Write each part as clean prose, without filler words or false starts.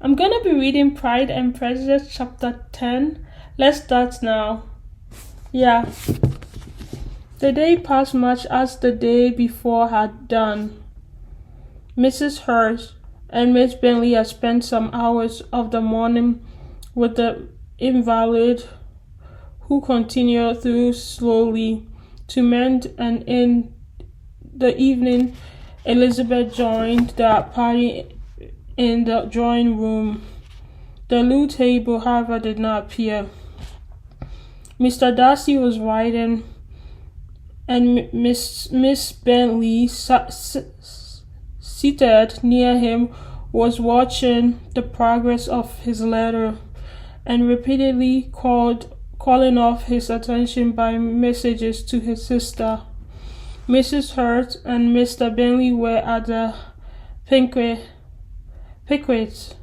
I'm gonna be reading Pride and Prejudice chapter 10. Let's start now. Yeah. The day passed much as the day before had done. Mrs. Hurst and Miss Bentley had spent some hours of the morning with the invalid, who continued through slowly to mend, and in the evening Elizabeth joined the party in the drawing room. The loo table, however, did not appear. Mr. Darcy was writing, and Miss Bentley, seated near him, was watching the progress of his letter and repeatedly calling off his attention by messages to his sister. Mrs. Hurst and Mr. Bentley were at the Pickwicks,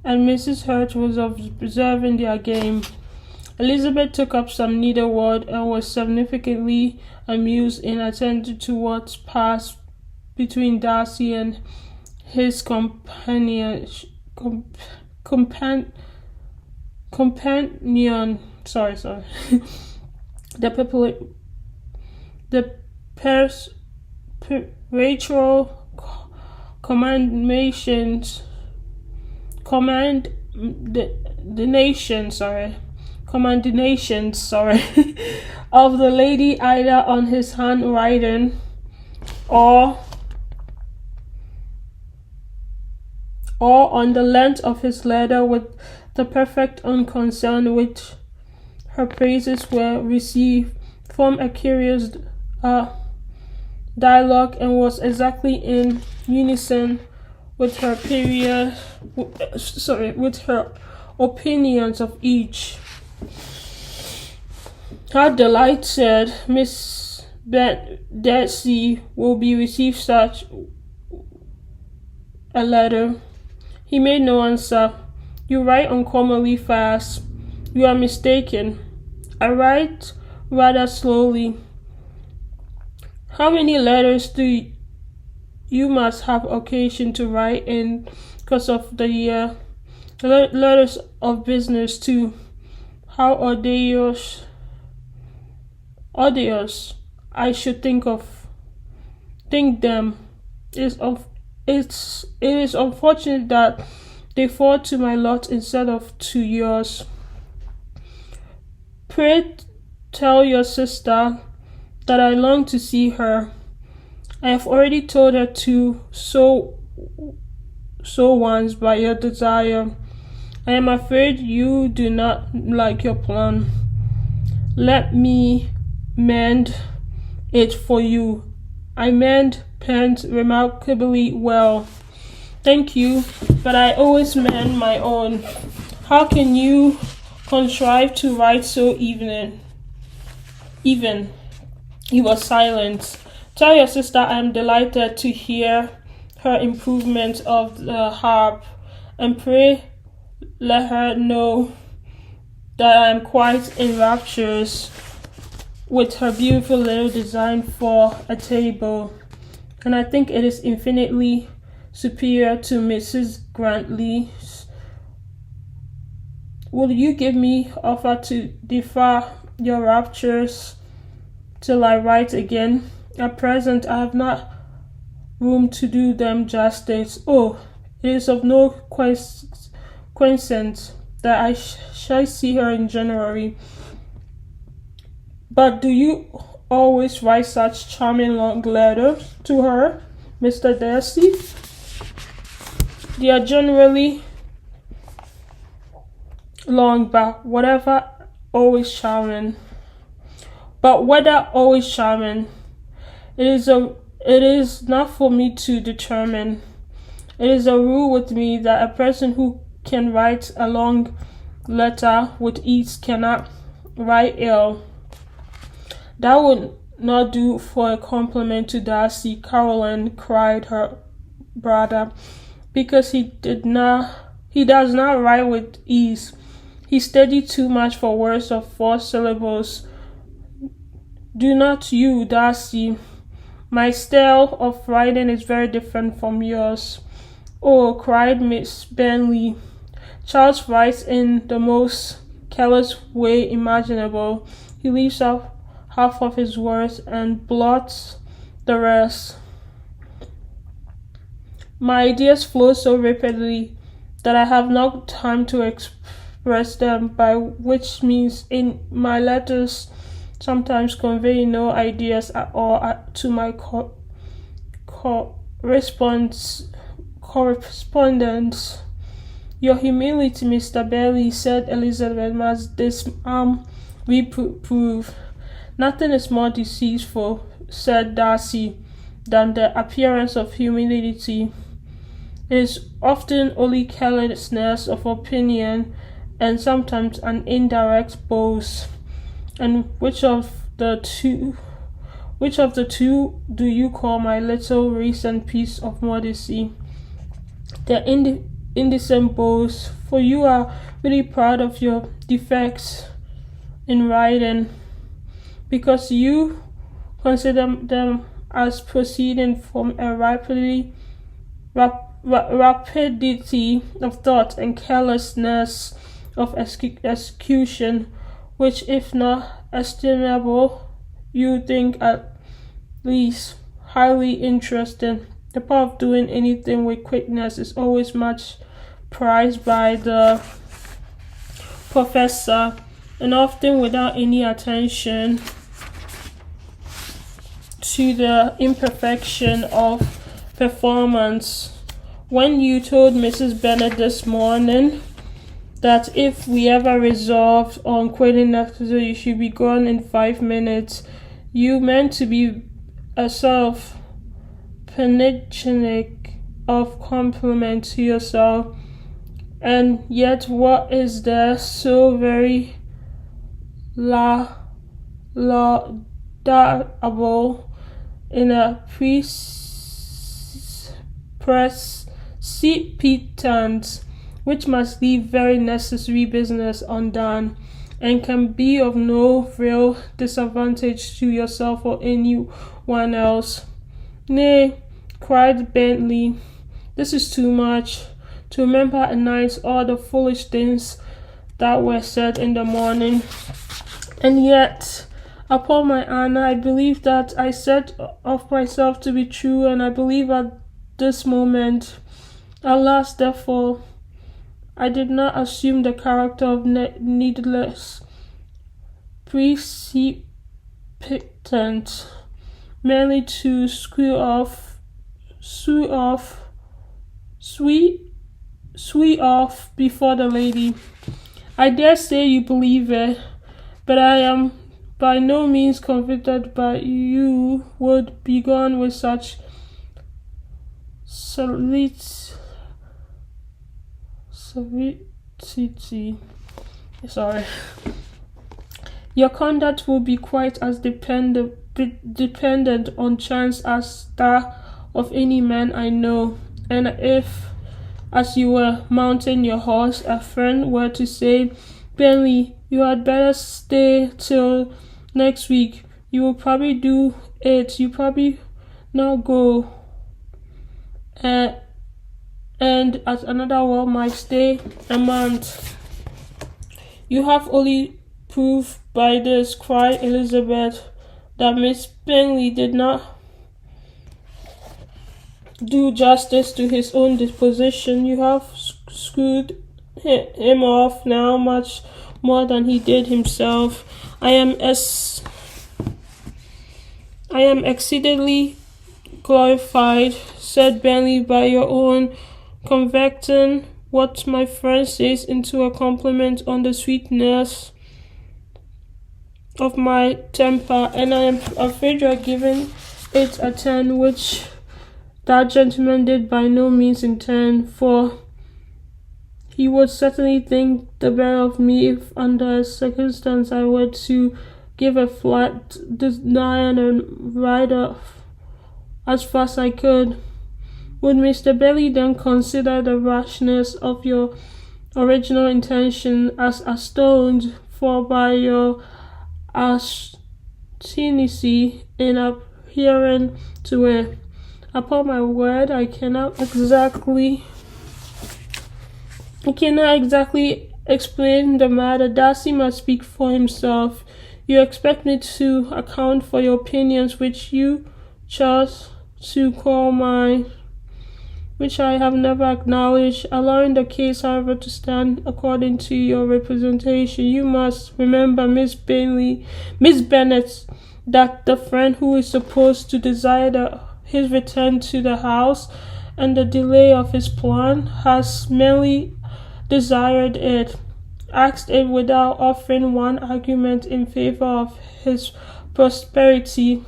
and Mrs. Hurst was observing their game. Elizabeth took up some needlework and was significantly amused in attending to what passed between Darcy and his companion. The Rachel commendations of the lady, either on his handwriting or on the length of his letter, with the perfect unconcern which her praises were received, formed a curious dialogue, and was exactly in unison with her opinions of each. How delighted Miss Darcy will be receive such a letter. He made no answer. You write uncommonly fast. You are mistaken. I write rather slowly. How many letters do you must have occasion to write in course of the year? Letters of business too. How odious I should think them. It is unfortunate that they fall to my lot instead of to yours. Pray tell your sister that I long to see her. I have already told her to so once by your desire. I am afraid you do not like your plan. Let me mend it for you. I mend pens remarkably well. Thank you, but I always mend my own. How can you contrive to write so even? He was silent. Tell your sister I am delighted to hear her improvement of the harp, and pray let her know that I am quite in raptures with her beautiful little design for a table, and I think it is infinitely superior to Mrs. Grantley's. Will you give me offer to defer your raptures till I write again? At present I have not room to do them justice. Oh, it is of no coincidence that I shall see her in January. But do you always write such charming long letters to her, Mr. Darcy? They are generally long, but whether always charming, it is not for me to determine. It is a rule with me that a person who can write a long letter with ease cannot write ill. That would not do for a compliment to Darcy, Caroline cried her brother, because he does not write with ease. He studied too much for words of 4 syllables. Do not you, Darcy? My style of writing is very different from yours. Oh, cried Miss Bentley. Charles writes in the most careless way imaginable. He leaves out half of his words and blots the rest. My ideas flow so rapidly that I have no time to express them, by which means in my letters sometimes convey no ideas at all to my correspondents. Your humility, Mr. Bailey, said Elizabeth, must disarm reprove. Nothing is more deceitful, said Darcy, than the appearance of humility. It is often only carelessness of opinion, and sometimes an indirect boast. And which of the two do you call my little recent piece of modesty? The indecent boast, for you are really proud of your defects in writing, because you consider them as proceeding from a rapidity of thought and carelessness of execution, which, if not estimable, you think at least highly interesting. The power of doing anything with quickness is always much prized by the professor, and often without any attention to the imperfection of performance. When you told Mrs. Bennet this morning that if we ever resolved on quitting Exeter, you should be gone in 5 minutes, you meant to be a sort of panegyric of compliment to yourself. And yet what is there so very laudable in a precipitant which must leave very necessary business undone, and can be of no real disadvantage to yourself or any one else? Nay, cried Bentley, this is too much. To remember at night all the foolish things that were said in the morning. And yet, upon my honor, I believe that I said of myself to be true, and I believe at this moment. Alas, therefore, I did not assume the character of needless precipitant, merely to sweep off before the lady. I dare say you believe it, but I am by no means convinced that you would be gone with such solidity. Sorry. Your conduct will be quite as dependent on chance as that of any man I know. And if, as you were mounting your horse, a friend were to say, Bentley, you had better stay till next week, you will probably do it. You probably not go. And at another word might stay a month. You have only proof by this, cried Elizabeth, that Miss Bentley did not do justice to his own disposition. You have screwed him off now much more than he did himself. I am exceedingly glorified, said Bentley, by your own converting what my friend says into a compliment on the sweetness of my temper, and I am afraid you are giving it a turn which that gentleman did by no means intend, for he would certainly think the better of me if under a circumstance I were to give a flat denial and ride off as fast as I could. Would Mr. Bailey then consider the rashness of your original intention as atoned for by your obstinacy in adhering to it? Upon my word, I cannot exactly explain the matter. Darcy must speak for himself. You expect me to account for your opinions, which you chose to call mine, which I have never acknowledged. Allowing the case, however, to stand according to your representation, you must remember, Miss Bennet, that the friend who is supposed to desire his return to the house and the delay of his plan has merely desired it, asked it without offering one argument in favor of his prosperity.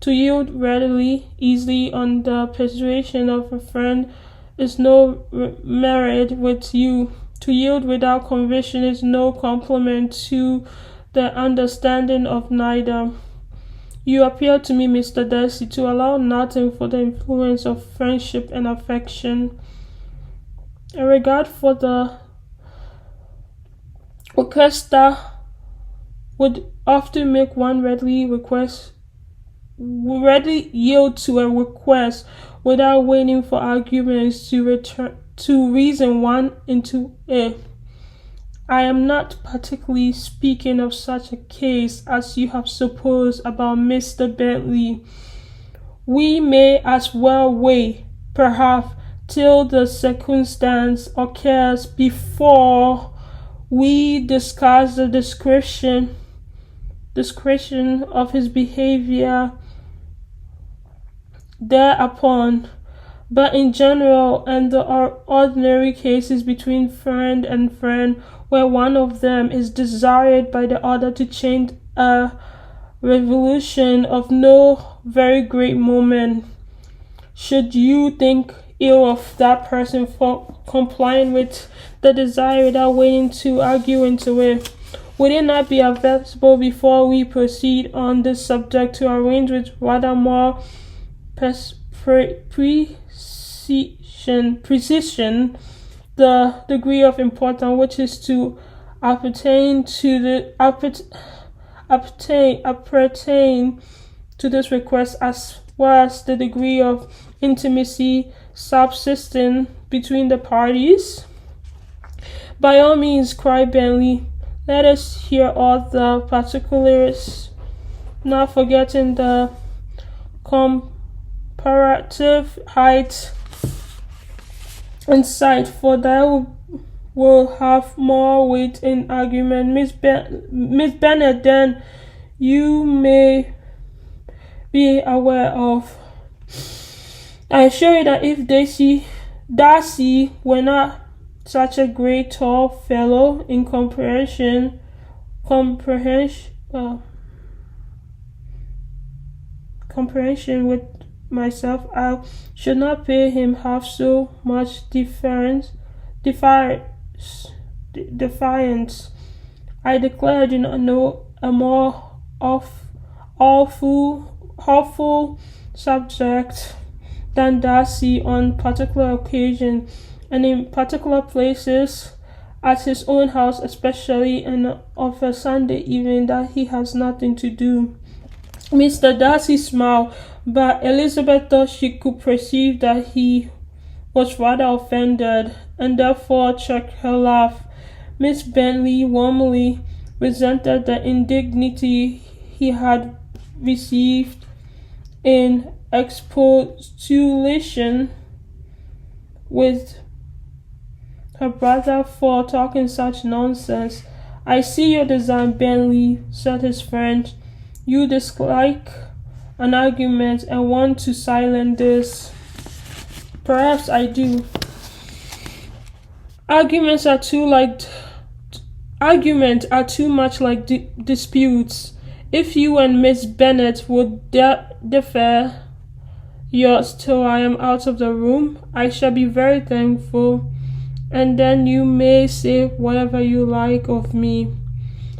To yield readily, easily on the persuasion of a friend is no merit with you. To yield without conviction is no compliment to the understanding of neither. You appear to me, Mr. Darcy, to allow nothing for the influence of friendship and affection. A regard for the requester would often make one readily yield to a request without waiting for arguments to reason one into it. I am not particularly speaking of such a case as you have supposed about Mr. Bentley. We may as well wait, perhaps, till the circumstance occurs before we discuss the description of his behavior thereupon. But in general and the ordinary cases between friend and friend, where one of them is desired by the other to change a revolution of no very great moment, should you think ill of that person for complying with the desire without waiting to argue into it? Would it not be advisable, before we proceed on this subject, to arrange with rather more precision the degree of importance which is to appertain to this request, as well as the degree of intimacy subsisting between the parties? By all means, cried Bentley. Let us hear all the particulars, not forgetting the comparative height and sight, for that will have more weight in argument. Miss Bennet, then, you may be aware of. I assure you that if Darcy were not such a great tall fellow in comprehension with myself, I should not pay him half so much defiance. I declare I do not know a more awful subject than Darcy on particular occasions and in particular places, at his own house especially, and of a Sunday evening that he has nothing to do. Mr. Darcy smiled, but Elizabeth thought she could perceive that he was rather offended, and therefore checked her laugh. Miss Bentley warmly resented the indignity he had received in expostulation with her brother for talking such nonsense. I see your design, Bentley, said his friend. You dislike an argument and want to silence this. Perhaps I do. Arguments are too much like disputes. If you and Miss Bennet would defer yours till I am out of the room, I shall be very thankful, and then you may say whatever you like of me.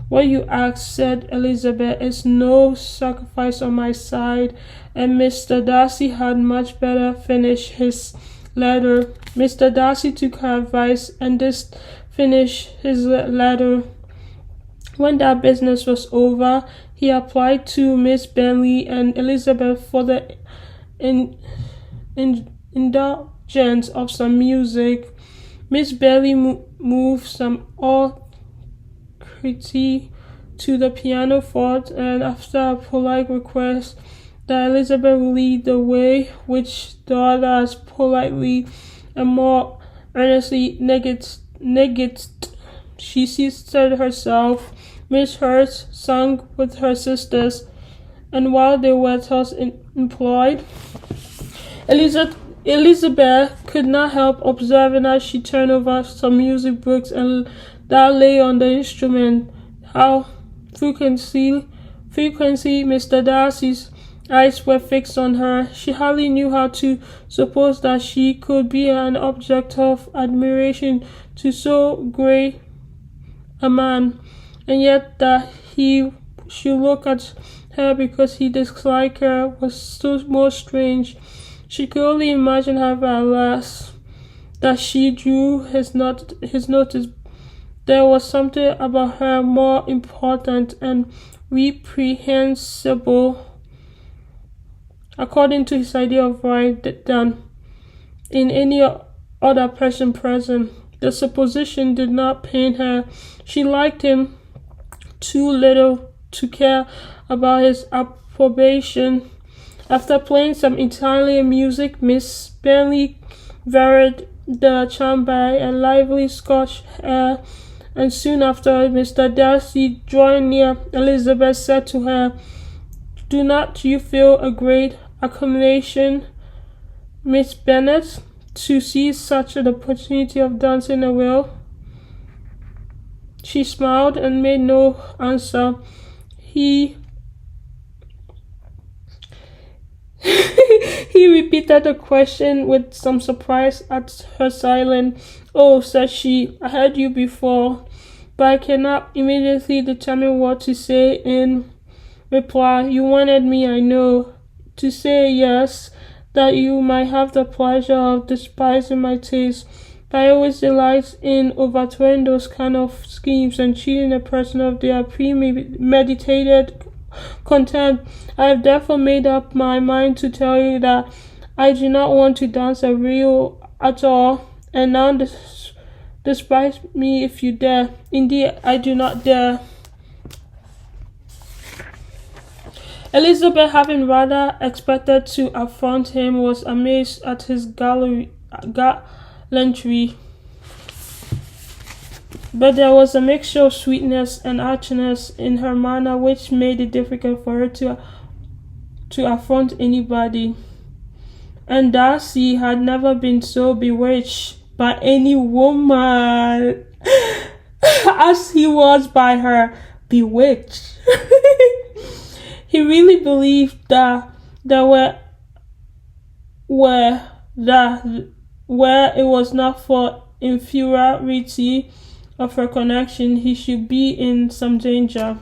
What you ask, said Elizabeth, is no sacrifice on my side, and Mr. Darcy had much better finish his letter. Mr. Darcy took her advice and just finished his letter. When that business was over, he applied to Miss Bentley and Elizabeth for the in, indulgence of some music. Miss Bailey moved some alacrity to the pianoforte, and after a polite request that Elizabeth lead the way, which the other as politely and more earnestly negated, she seated herself. Miss Hurst sang with her sisters, and while they were thus employed, Elizabeth could not help observing as she turned over some music books and that lay on the instrument how frequently Mr. Darcy's eyes were fixed on her. She hardly knew how to suppose that she could be an object of admiration to so great a man, and yet that he should look at her because he disliked her was still more strange. She could only imagine, however, alas, that she drew his notice. There was something about her more important and reprehensible, according to his idea of right, than in any other person present. The supposition did not pain her. She liked him too little to care about his approbation. After playing some Italian music, Miss Bentley varied the charm by a lively Scotch air, and soon after Mr. Darcy, drawing near, Elizabeth said to her, "Do not you feel a great accumulation, Miss Bennet, to seize such an opportunity of dancing a will?" She smiled and made no answer. He repeated the question with some surprise at her silence. "Oh," said she, "I heard you before, but I cannot immediately determine what to say in reply. You wanted me, I know, to say yes, that you might have the pleasure of despising my taste. But I always delight in overthrowing those kind of schemes and cheating a person of their premeditated contempt. I have therefore made up my mind to tell you that I do not want to dance a reel at all, and now despise me if you dare. Indeed, I do not dare." Elizabeth, having rather expected to affront him, was amazed at his gallantry, but there was a mixture of sweetness and archness in her manner which made it difficult for her to affront anybody. And Darcy had never been so bewitched by any woman as he was by her. Bewitched. He really believed that there where it was not for inferiority of her connection, he should be in some danger.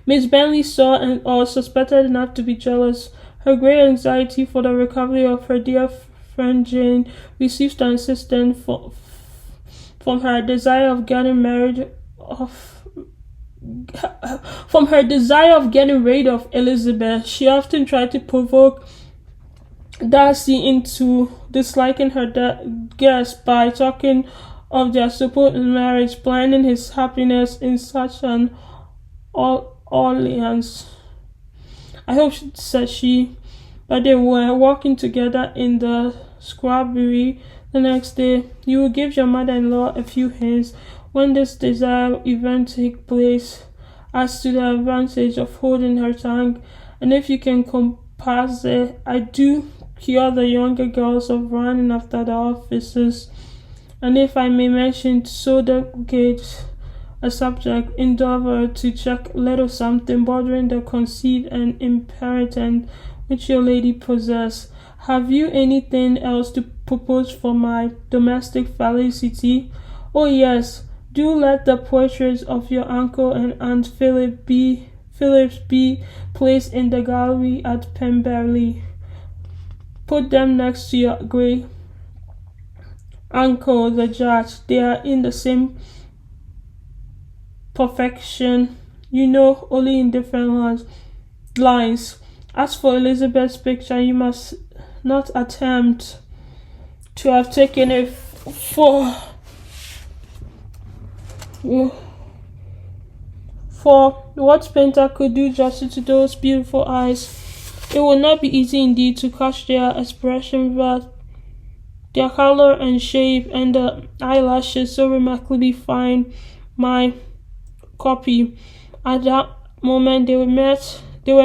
Miss Bentley saw and or suspected enough to be jealous. Her great anxiety for the recovery of her dear friend Jane received an insistence from her desire of getting rid of Elizabeth. She often tried to provoke Darcy into disliking her guest by talking of their supposed marriage, planning his happiness in such an alliance. "I hope," said she, but they were walking together in the shrubbery the next day, "you will give your mother-in-law a few hints when this desired event takes place as to the advantage of holding her tongue, and if you can compass it, I do cure the younger girls of running after the officers, and if I may mention so delicate a subject, endeavor to check a little something bordering the conceit and impertinence which your lady possess. Have you anything else to propose for my domestic felicity? Oh yes, do let the portraits of your uncle and Aunt Phillips be placed in the gallery at Pemberley. Put them next to your great uncle the judge. They are in the same perfection, you know, only in different lines. As for Elizabeth's picture, you must not attempt to have taken it for what painter could do justice to those beautiful eyes. It would not be easy indeed to catch their expression, but their color and shape and the eyelashes so remarkably fine. My copy. At that moment they were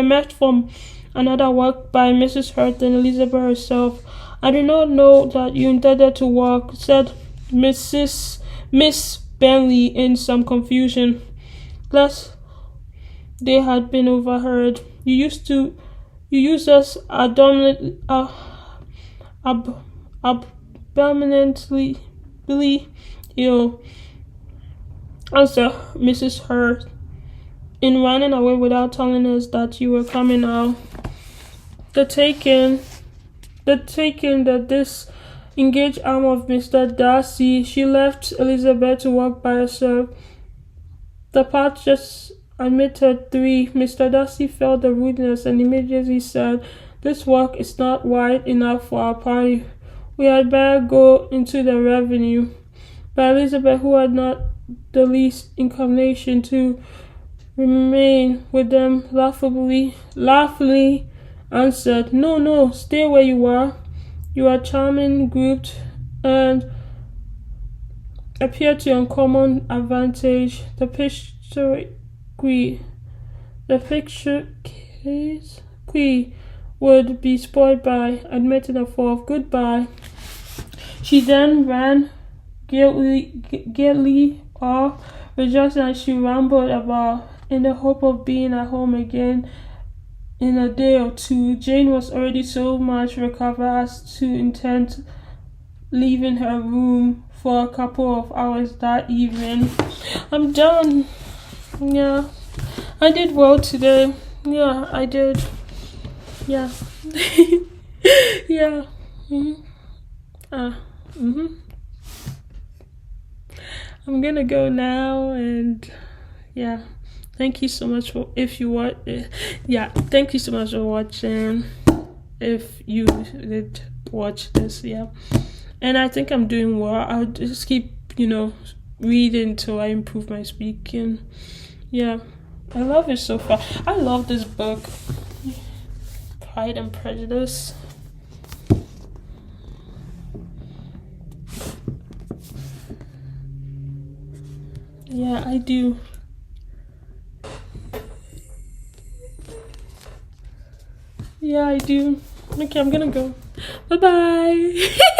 met from another work by Mrs. Hurst and Elizabeth herself. I did not know that you intended to work, said Miss Bentley in some confusion, lest they had been overheard. You used us abominably ill, answered Mrs. Hurst, in running away without telling us that you were coming out. The taking that this engaged arm of Mr. Darcy, she left Elizabeth to walk by herself. The part just admitted 3. Mr. Darcy felt the rudeness and immediately said, "This walk is not wide enough for our party. We had better go into the revenue." But Elizabeth, who had not the least inclination to remain with them, laughingly answered, No, stay where you are. You are charming grouped and appear to uncommon advantage. The picture would be spoiled by admitting a fourth. Goodbye. She then ran gaily off, rejoicing as she rambled about in the hope of being at home again in a day or 2. Jane was already so much recovered as to intend leaving her room for a couple of hours that evening. I'm done. Yeah, I did well today. Yeah, I did. Yeah. Yeah. I'm gonna go now, and yeah, thank you so much for thank you so much for watching, if you did watch this. Yeah, and I think I'm doing well. I'll just keep reading till I improve my speaking. Yeah, I love it so far. I love this book, Pride and Prejudice. Yeah, I do. Yeah, I do. Okay, I'm gonna go. Bye-bye.